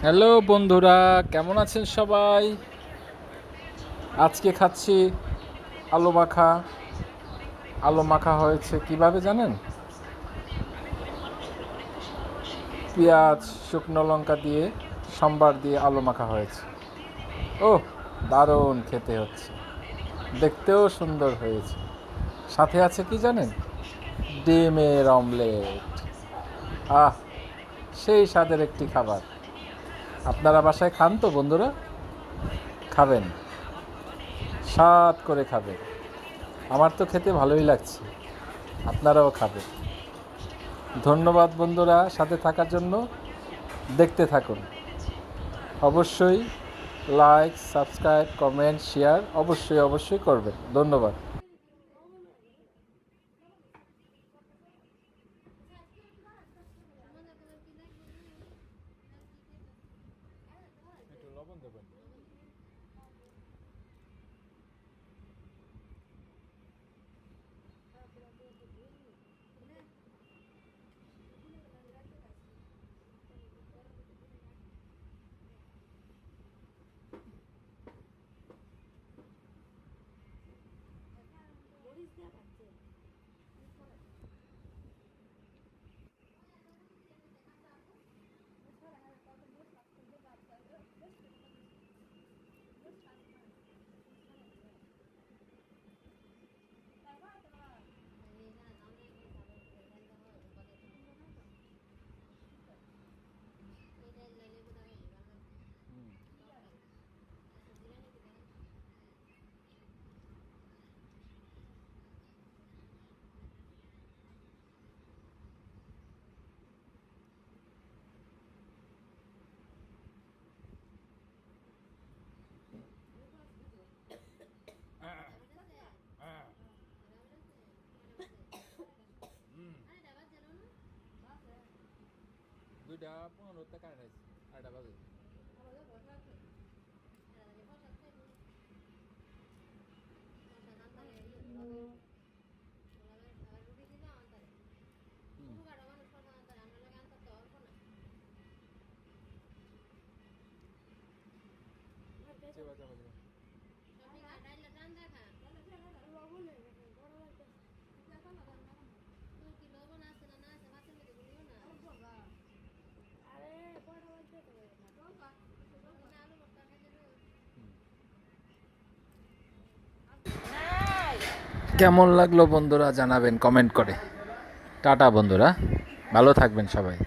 Hello বন্ধুরা, কেমন আছেন সবাই? আজকে খাচ্ছি আলু মাখা। আলু মাখা হয়েছে কিভাবে জানেন? পেঁয়াজ, শুকনো লঙ্কা দিয়ে সম্বার দিয়ে আলু মাখা হয়েছে। ওহ, দারুণ খেতে হচ্ছে, দেখতেও সুন্দর হয়েছে। সাথে আছে কি জানেন? ডিমের অমলেট। আহ, সেই স্বাদের একটি খাবার। আপনারা বাসায় খান তো বন্ধুরা? খাবেন, স্বাদ করে খাবেন। আমার তো খেতে ভালোই লাগছে, আপনারাও খাবেন। ধন্যবাদ বন্ধুরা সাথে থাকার জন্য। দেখতে থাকুন। অবশ্যই লাইক, সাবস্ক্রাইব, কমেন্ট, শেয়ার অবশ্যই করবেন। ধন্যবাদ। একটু লবণ দেবেন। দুইটা 15 টাকা নিয়েছি, আড়াইটা বাজে। চেবা চাপা দিলাম। কেমন লাগলো বন্ধুরা জানাবেন কমেন্ট করে। টাটা বন্ধুরা, ভালো থাকবেন সবাই।